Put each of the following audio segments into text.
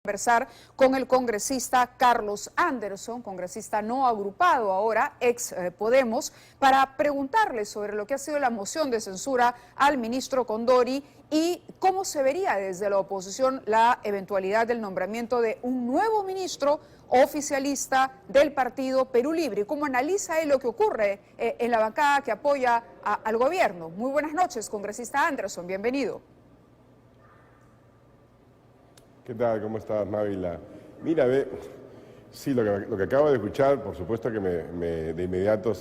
Conversar con el congresista Carlos Anderson, congresista no agrupado ahora, ex Podemos, para preguntarle sobre lo que ha sido la moción de censura al ministro Condori y cómo se vería desde la oposición la eventualidad del nombramiento de un nuevo ministro oficialista del partido Perú Libre. ¿Cómo analiza él lo que ocurre en la bancada que apoya al gobierno? Muy buenas noches, congresista Anderson, bienvenido. ¿Qué tal? ¿Cómo estás, Mávila? Mira, sí, lo que acabo de escuchar, por supuesto que de inmediato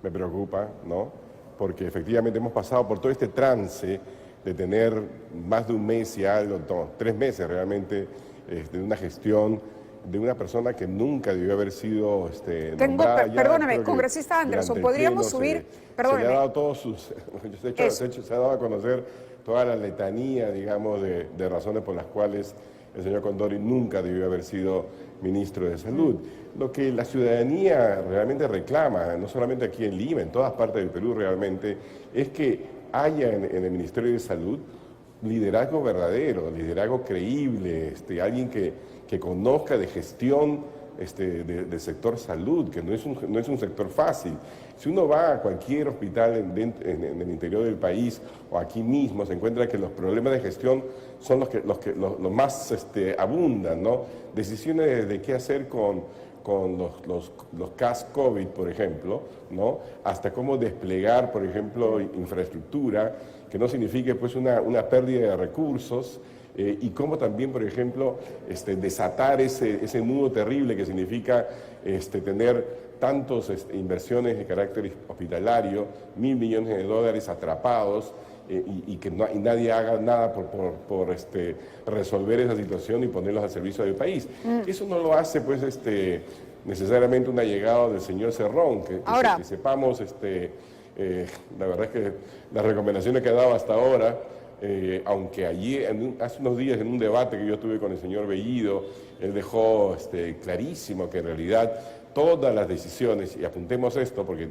me preocupa, ¿no? Porque efectivamente hemos pasado por todo este trance de tener más de un mes y algo, 3 meses realmente, de una gestión de una persona que nunca debió haber sido nombrada. Perdóneme, congresista Anderson, podríamos subir... Perdóneme. Se le ha dado todos sus... se ha dado a conocer toda la letanía, digamos, de razones por las cuales el señor Condori nunca debió haber sido ministro de Salud. Lo que la ciudadanía realmente reclama, no solamente aquí en Lima, en todas partes del Perú realmente, es que haya en el Ministerio de Salud liderazgo verdadero, liderazgo creíble, alguien que conozca de gestión del sector salud, que no es un sector fácil. Si uno va a cualquier hospital en el interior del país o aquí mismo, se encuentra que los problemas de gestión son los más abundan, ¿no? Decisiones de qué hacer con los casos COVID, por ejemplo, ¿no? Hasta cómo desplegar, por ejemplo, infraestructura, que no signifique pues una pérdida de recursos, y cómo también, por ejemplo, desatar ese nudo terrible que significa tener tantas inversiones de carácter hospitalario, $1.000 millones atrapados, y que nadie haga nada por resolver esa situación y ponerlos al servicio del país. Eso no lo hace pues necesariamente un allegado del señor Cerrón, que sepamos, la verdad es que las recomendaciones que ha dado hasta ahora, aunque allí, hace unos días en un debate que yo tuve con el señor Bellido, él dejó clarísimo que en realidad todas las decisiones, y apuntemos esto porque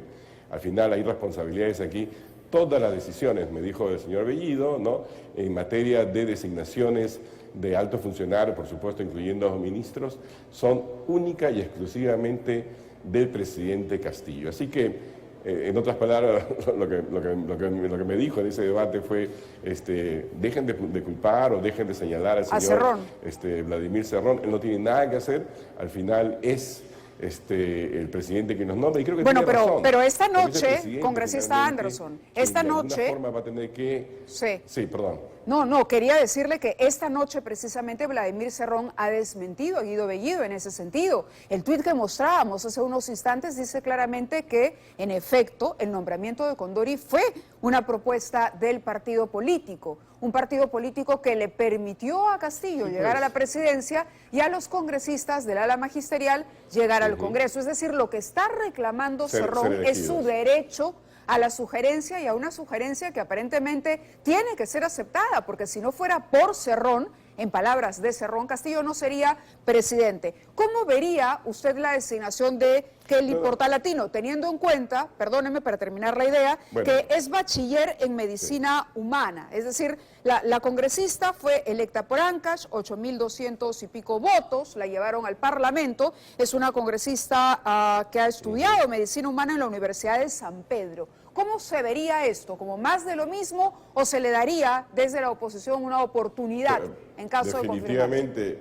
al final hay responsabilidades aquí, todas las decisiones, me dijo el señor Bellido, ¿no?, en materia de designaciones de altos funcionarios, por supuesto incluyendo a los ministros, son única y exclusivamente del presidente Castillo. Así que, en otras palabras, lo que me dijo en ese debate fue, dejen de culpar o dejen de señalar al señor Vladimir Cerrón. Él no tiene nada que hacer, al final es el presidente que nos nombra, y creo que bueno, tiene razón. Pero esta noche, congresista Anderson, esta noche... De alguna forma va a tener que... Sí, perdón. No, quería decirle que esta noche precisamente Vladimir Cerrón ha desmentido a Guido Bellido en ese sentido. El tuit que mostrábamos hace unos instantes dice claramente que, en efecto, el nombramiento de Condori fue una propuesta del partido político, un partido político que le permitió a Castillo llegar a la presidencia y a los congresistas del ala magisterial llegar al Congreso. Es decir, lo que está reclamando Cerrón es su derecho a la sugerencia, y a una sugerencia que aparentemente tiene que ser aceptada, porque si no fuera por Cerrón, en palabras de Cerrón, Castillo no sería presidente. ¿Cómo vería usted la designación de Kelly Portalatino, teniendo en cuenta, perdóneme para terminar la idea, que es bachiller en medicina humana? Es decir, la congresista fue electa por Ancash, 8.200 y pico votos, la llevaron al Parlamento, es una congresista que ha estudiado medicina humana en la Universidad de San Pedro. ¿Cómo se vería esto? ¿Como más de lo mismo o se le daría desde la oposición una oportunidad en caso de confirmarse?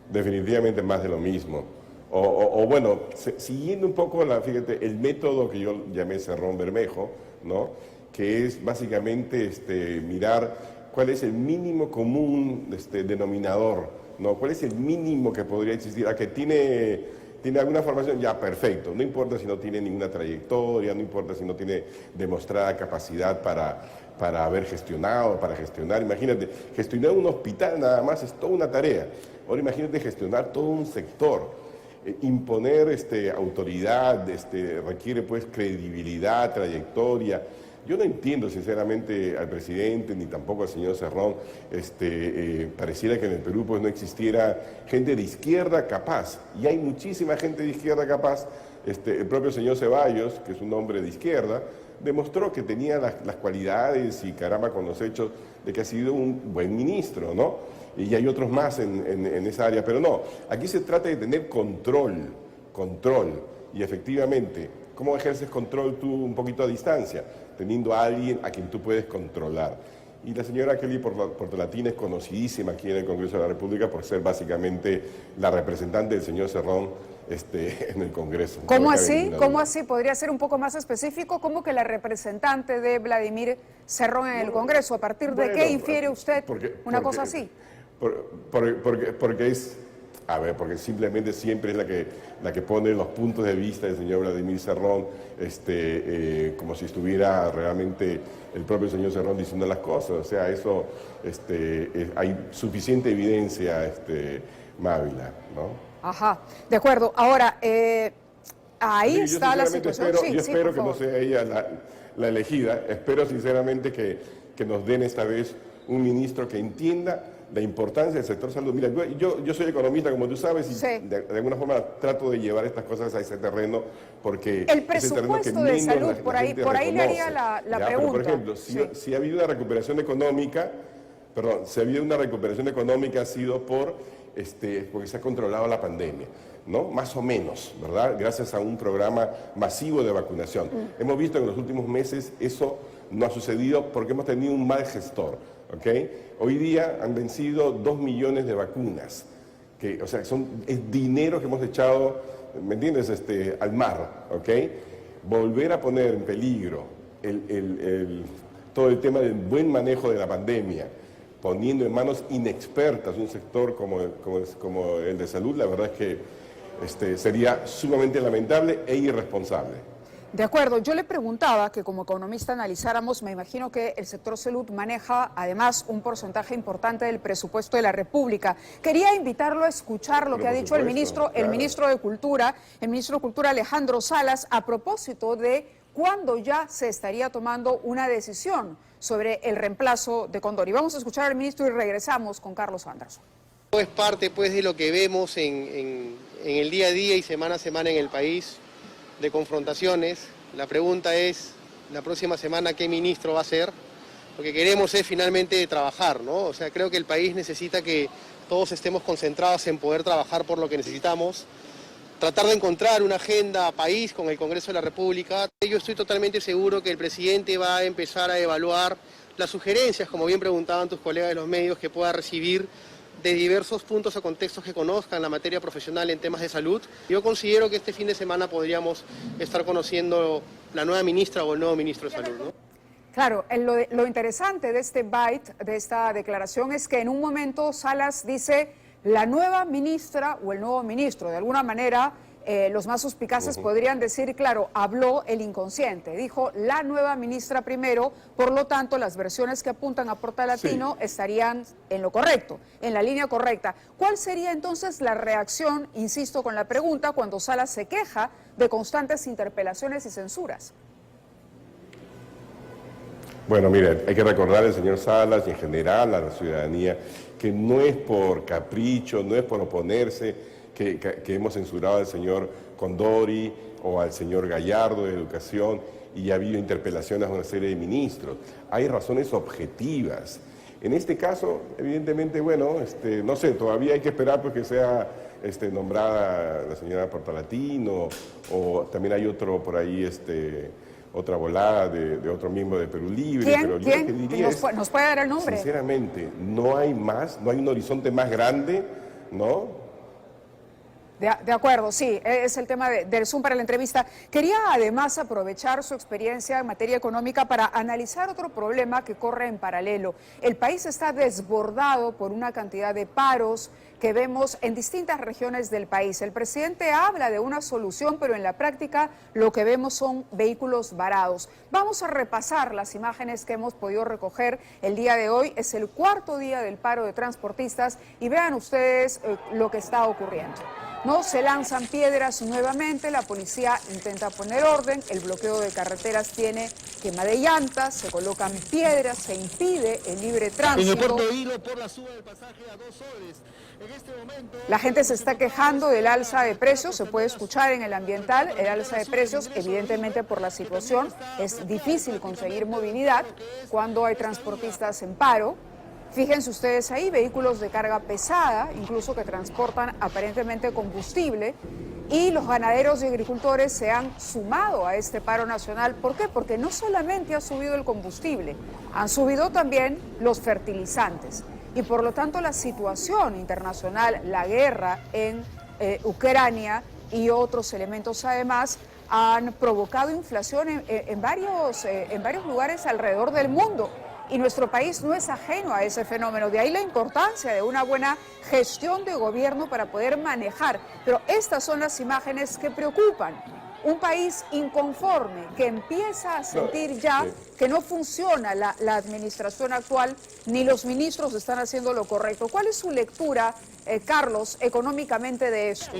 Definitivamente más de lo mismo. Bueno, siguiendo un poco, fíjate, el método que yo llamé Cerrón Bermejo, ¿no?, que es básicamente mirar cuál es el mínimo común denominador, ¿no? ¿Cuál es el mínimo que podría existir? ¿A que tiene alguna formación? Ya, perfecto. No importa si no tiene ninguna trayectoria, no importa si no tiene demostrada capacidad para haber gestionado, para gestionar. Imagínate, gestionar un hospital nada más es toda una tarea. Ahora imagínate gestionar todo un sector. Imponer autoridad requiere pues credibilidad, trayectoria. Yo no entiendo sinceramente al presidente ni tampoco al señor Cerrón. Pareciera que en el Perú pues no existiera gente de izquierda capaz, y hay muchísima gente de izquierda capaz. El propio señor Ceballos, que es un hombre de izquierda, demostró que tenía las cualidades y caramba con los hechos de que ha sido un buen ministro, ¿no? Y hay otros más en esa área, pero no, aquí se trata de tener control, y efectivamente, ¿cómo ejerces control tú un poquito a distancia? Teniendo a alguien a quien tú puedes controlar. Y la señora Kelly Portalatin es conocidísima aquí en el Congreso de la República por ser básicamente la representante del señor Cerrón en el Congreso. ¿Cómo así? ¿Cómo así? ¿Podría ser un poco más específico? ¿Cómo que la representante de Vladimir Cerrón en el Congreso? ¿A partir de qué infiere usted una cosa así? Porque es... A ver, porque simplemente siempre es la que pone los puntos de vista del señor Vladimir Cerrón, como si estuviera realmente el propio señor Cerrón diciendo las cosas. O sea, eso, hay suficiente evidencia, Mávila, ¿no? Ajá, de acuerdo. Ahora, ahí está la situación. Yo espero que no sea ella la elegida. Espero sinceramente que nos den esta vez un ministro que entienda la importancia del sector salud. Mira, yo soy economista, como tú sabes, y sí, de alguna forma trato de llevar estas cosas a ese terreno, porque el presupuesto de salud, por ahí le haría la pregunta. Pero, por ejemplo, si ha habido una recuperación económica, ha sido porque se ha controlado la pandemia, ¿no? Más o menos, ¿verdad? Gracias a un programa masivo de vacunación. Hemos visto que en los últimos meses eso no ha sucedido porque hemos tenido un mal gestor, ¿ok? Hoy día han vencido 2 millones de vacunas, o sea, es dinero que hemos echado, ¿me entiendes?, al mar, ¿ok? Volver a poner en peligro todo el tema del buen manejo de la pandemia, poniendo en manos inexpertas un sector como el de salud, la verdad es que sería sumamente lamentable e irresponsable. De acuerdo, yo le preguntaba que como economista analizáramos, me imagino que el sector salud maneja además un porcentaje importante del presupuesto de la República. Quería invitarlo a escuchar lo que ha dicho el ministro de Cultura, Alejandro Salas, a propósito de cuándo ya se estaría tomando una decisión sobre el reemplazo de Condori. Vamos a escuchar al ministro y regresamos con Carlos Anderson. Es parte de lo que vemos en el día a día y semana a semana en el país, de confrontaciones. La pregunta es, la próxima semana, ¿qué ministro va a ser? Lo que queremos es finalmente trabajar, ¿no? O sea, creo que el país necesita que todos estemos concentrados en poder trabajar por lo que necesitamos, tratar de encontrar una agenda país con el Congreso de la República. Yo estoy totalmente seguro que el presidente va a empezar a evaluar las sugerencias, como bien preguntaban tus colegas de los medios, que pueda recibir de diversos puntos o contextos que conozcan la materia profesional en temas de salud. Yo considero que este fin de semana podríamos estar conociendo la nueva ministra o el nuevo ministro de Salud, ¿no? Claro, lo interesante de este byte, de esta declaración, es que en un momento Salas dice la nueva ministra o el nuevo ministro. De alguna manera, los más suspicaces podrían decir, claro, habló el inconsciente, dijo la nueva ministra primero, por lo tanto las versiones que apuntan a Portalatino estarían en lo correcto, en la línea correcta. ¿Cuál sería entonces la reacción, insisto con la pregunta, cuando Salas se queja de constantes interpelaciones y censuras? Bueno, mire, hay que recordar al señor Salas y en general a la ciudadanía que no es por capricho, no es por oponerse, que hemos censurado al señor Condori o al señor Gallardo de Educación y ha habido interpelaciones a una serie de ministros. Hay razones objetivas. En este caso, evidentemente, bueno, no sé, todavía hay que esperar porque sea nombrada la señora Portalatino o también hay otro por ahí, otra volada de otro miembro de Perú Libre. ¿Quién? Pero ¿Quién? Yo lo que diría ¿Nos puede dar el nombre? Sinceramente, no hay un horizonte más grande, ¿no? De acuerdo, sí, es el tema del Zoom para la entrevista. Quería además aprovechar su experiencia en materia económica para analizar otro problema que corre en paralelo. El país está desbordado por una cantidad de paros que vemos en distintas regiones del país. El presidente habla de una solución, pero en la práctica lo que vemos son vehículos varados. Vamos a repasar las imágenes que hemos podido recoger el día de hoy. Es el cuarto día del paro de transportistas y vean ustedes lo que está ocurriendo. No se lanzan piedras nuevamente, la policía intenta poner orden, el bloqueo de carreteras tiene quema de llantas, se colocan piedras, se impide el libre tránsito. En el Puerto Hilo, por la suba del pasaje a 2 soles. En este momento, la gente se está quejando del alza de precios, se puede escuchar en el ambiental, el alza de precios, evidentemente por la situación, es difícil conseguir movilidad cuando hay transportistas en paro. Fíjense ustedes ahí, vehículos de carga pesada, incluso que transportan aparentemente combustible, y los ganaderos y agricultores se han sumado a este paro nacional. ¿Por qué? Porque no solamente ha subido el combustible, han subido también los fertilizantes. Y por lo tanto la situación internacional, la guerra en Ucrania y otros elementos además, han provocado inflación en varios lugares alrededor del mundo. Y nuestro país no es ajeno a ese fenómeno. De ahí la importancia de una buena gestión de gobierno para poder manejar. Pero estas son las imágenes que preocupan. Un país inconforme que empieza a sentir ya que no funciona la administración actual, ni los ministros están haciendo lo correcto. ¿Cuál es su lectura, Carlos, económicamente de esto?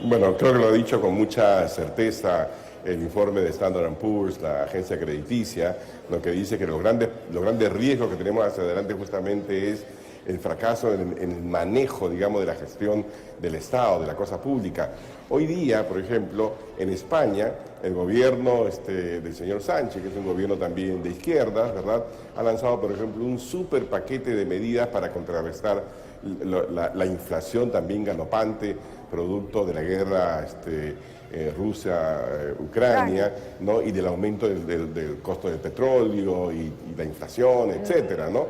Bueno, creo que lo ha dicho con mucha certeza el informe de Standard & Poor's, la agencia crediticia, lo que dice que los grandes riesgos que tenemos hacia adelante justamente es el fracaso en el manejo, digamos, de la gestión del Estado, de la cosa pública. Hoy día, por ejemplo, en España, el gobierno del señor Sánchez, que es un gobierno también de izquierda, ¿verdad?, ha lanzado, por ejemplo, un súper paquete de medidas para contrarrestar la inflación también galopante, producto de la guerra Rusia-Ucrania, ¿no?, y del aumento del costo del petróleo y la inflación, etcétera, ¿no?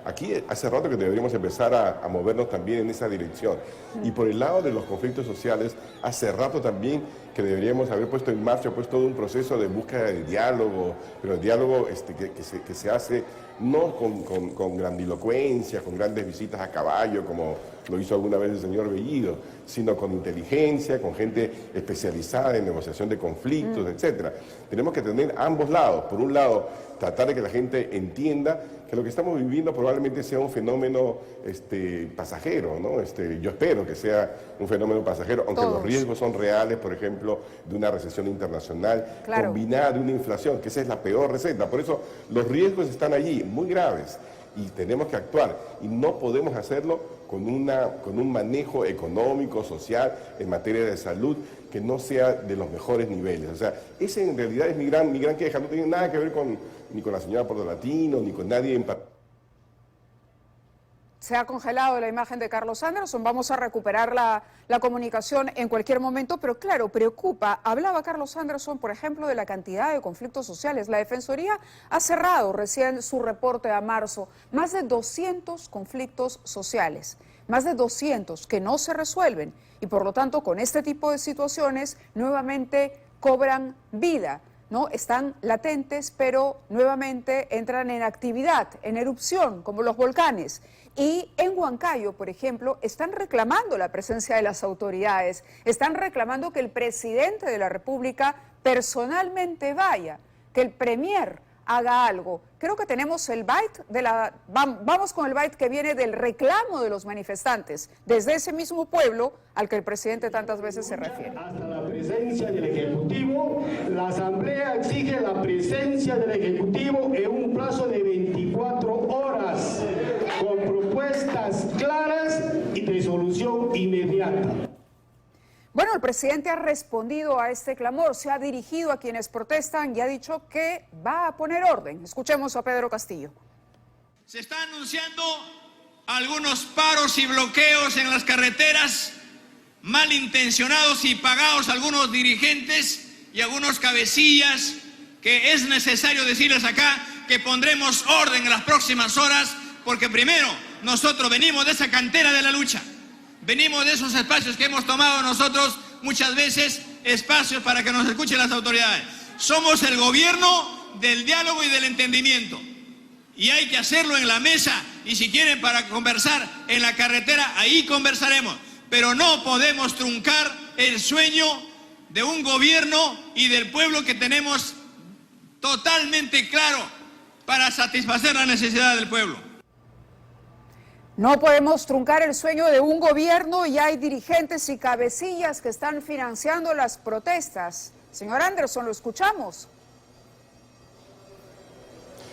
Aquí hace rato que deberíamos empezar a movernos también en esa dirección. Y por el lado de los conflictos sociales, hace rato también que deberíamos haber puesto en marcha todo un proceso de búsqueda de diálogo, pero el diálogo que se hace no con grandilocuencia, con grandes visitas a caballo, como lo hizo alguna vez el señor Bellido, sino con inteligencia, con gente especializada en negociación de conflictos, etcétera. Tenemos que tener ambos lados. Por un lado, tratar de que la gente entienda que lo que estamos viviendo probablemente sea un fenómeno pasajero, ¿no? Yo espero que sea un fenómeno pasajero, aunque los riesgos son reales, por ejemplo, de una recesión internacional, combinada de una inflación, que esa es la peor receta. Por eso los riesgos están allí, muy graves, y tenemos que actuar, y no podemos hacerlo con un manejo económico, social, en materia de salud, que no sea de los mejores niveles. O sea, ese en realidad es mi gran queja, no tiene nada que ver ni con la señora Portolatino, ni con nadie en particular. Se ha congelado la imagen de Carlos Anderson, vamos a recuperar la comunicación en cualquier momento, pero claro, preocupa. Hablaba Carlos Anderson, por ejemplo, de la cantidad de conflictos sociales. La Defensoría ha cerrado recién su reporte a marzo, más de 200 conflictos sociales, más de 200 que no se resuelven y por lo tanto con este tipo de situaciones nuevamente cobran vida, ¿no? Están latentes, pero nuevamente entran en actividad, en erupción, como los volcanes. Y en Huancayo, por ejemplo, están reclamando la presencia de las autoridades, están reclamando que el presidente de la República personalmente vaya, que el premier haga algo. Creo que tenemos el byte vamos con el byte que viene del reclamo de los manifestantes, desde ese mismo pueblo al que el presidente tantas veces se refiere. Hasta la presencia del Ejecutivo, la Asamblea exige la presencia del Ejecutivo en un plazo de 24 horas, con propuestas claras y de solución inmediata. Bueno, el presidente ha respondido a este clamor, se ha dirigido a quienes protestan y ha dicho que va a poner orden. Escuchemos a Pedro Castillo. Se está anunciando algunos paros y bloqueos en las carreteras, malintencionados y pagados algunos dirigentes y algunos cabecillas, que es necesario decirles acá que pondremos orden en las próximas horas, porque primero, nosotros venimos de esa cantera de la lucha. Venimos de esos espacios que hemos tomado nosotros muchas veces, espacios para que nos escuchen las autoridades. Somos el gobierno del diálogo y del entendimiento. Y hay que hacerlo en la mesa. Y si quieren para conversar en la carretera, ahí conversaremos. Pero no podemos truncar el sueño de un gobierno y del pueblo que tenemos totalmente claro para satisfacer la necesidad del pueblo. No podemos truncar el sueño de un gobierno y hay dirigentes y cabecillas que están financiando las protestas. Señor Anderson, lo escuchamos.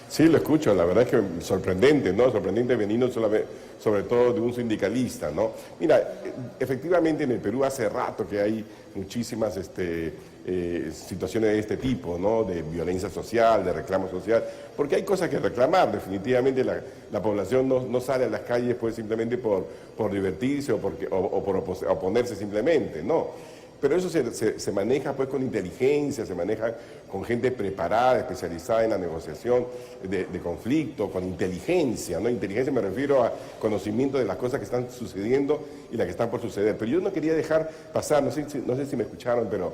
Sí, lo escucho, la verdad es que sorprendente, ¿no? Sorprendente venido sobre todo de un sindicalista, ¿no? Mira, efectivamente en el Perú hace rato que hay muchísimas situaciones de este tipo, ¿no? De violencia social, de reclamo social, porque hay cosas que reclamar. Definitivamente la población no sale a las calles pues simplemente por divertirse o por oponerse simplemente, ¿no? Pero eso se maneja pues con inteligencia, se maneja con gente preparada, especializada en la negociación de conflicto, con inteligencia, ¿no? Inteligencia me refiero a conocimiento de las cosas que están sucediendo y las que están por suceder. Pero yo no quería dejar pasar, no sé si me escucharon, pero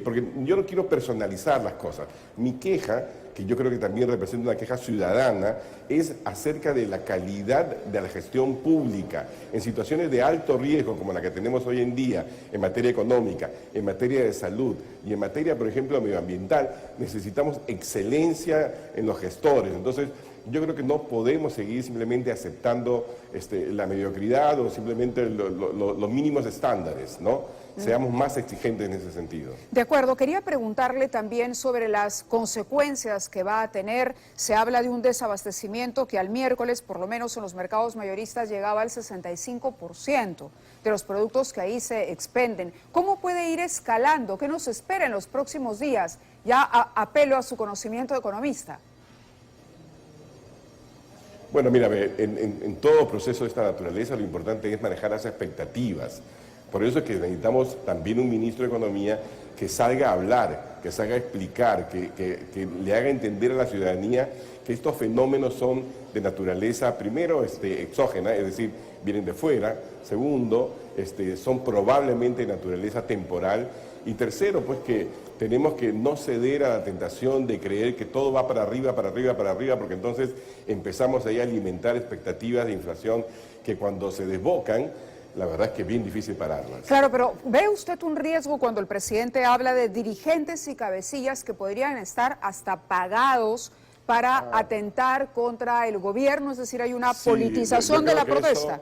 porque yo no quiero personalizar las cosas. Mi queja, que yo creo que también representa una queja ciudadana, es acerca de la calidad de la gestión pública en situaciones de alto riesgo como la que tenemos hoy en día en materia económica, en materia de salud y en materia, por ejemplo, medioambiental. Necesitamos excelencia en los gestores. Entonces, yo creo que no podemos seguir simplemente aceptando la mediocridad o simplemente los mínimos estándares, ¿no? Seamos más exigentes en ese sentido. De acuerdo, quería preguntarle también sobre las consecuencias que va a tener. Se habla de un desabastecimiento que al miércoles, por lo menos en los mercados mayoristas, llegaba al 65% de los productos que ahí se expenden. ¿Cómo puede ir escalando? ¿Qué nos espera en los próximos días? Ya apelo a su conocimiento de economista. Bueno, mira, en todo proceso de esta naturaleza lo importante es manejar las expectativas. Por eso es que necesitamos también un ministro de Economía que salga a hablar, que salga a explicar, que le haga entender a la ciudadanía que estos fenómenos son de naturaleza, primero, exógena, es decir, vienen de fuera. Segundo, son probablemente de naturaleza temporal. Y tercero, pues que tenemos que no ceder a la tentación de creer que todo va para arriba, para arriba, para arriba, porque entonces empezamos ahí a alimentar expectativas de inflación que cuando se desbocan, la verdad es que es bien difícil pararlas. Claro, pero ¿ve usted un riesgo cuando el presidente habla de dirigentes y cabecillas que podrían estar hasta pagados para atentar contra el gobierno? Es decir, hay una politización de la protesta.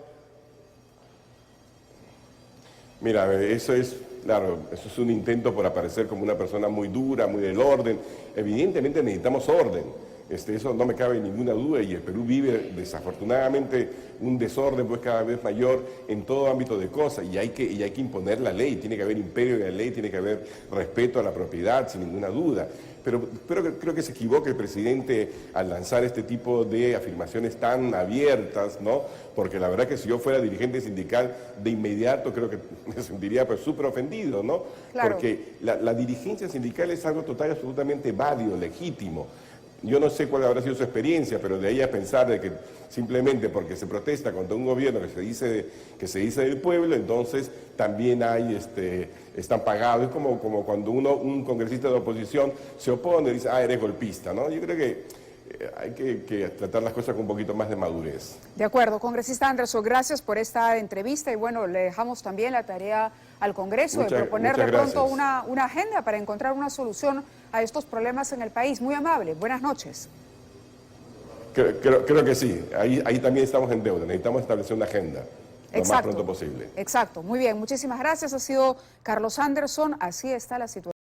Mira, eso es, claro, eso es un intento por aparecer como una persona muy dura, muy del orden. Evidentemente necesitamos orden. Eso no me cabe ninguna duda y el Perú vive desafortunadamente un desorden pues cada vez mayor en todo ámbito de cosas y hay que imponer la ley, tiene que haber imperio de la ley, tiene que haber respeto a la propiedad sin ninguna duda. Pero creo que se equivoca el presidente al lanzar este tipo de afirmaciones tan abiertas, ¿no? Porque la verdad que si yo fuera dirigente sindical, de inmediato creo que me sentiría pues súper ofendido, ¿no? Claro. Porque la dirigencia sindical es algo total y absolutamente válido, legítimo. Yo no sé cuál habrá sido su experiencia, pero de ahí a pensar de que simplemente porque se protesta contra un gobierno que se dice del pueblo, entonces también están pagados. Es como cuando un congresista de oposición se opone y dice, eres golpista, ¿no? Yo creo que hay que tratar las cosas con un poquito más de madurez. De acuerdo, congresista Anderson, gracias por esta entrevista y bueno, le dejamos también la tarea al Congreso de proponer de pronto una agenda para encontrar una solución a estos problemas en el país. Muy amable, buenas noches. Creo que sí, ahí también estamos en deuda, necesitamos establecer una agenda lo más pronto posible. Exacto, muy bien, muchísimas gracias. Ha sido Carlos Anderson, así está la situación.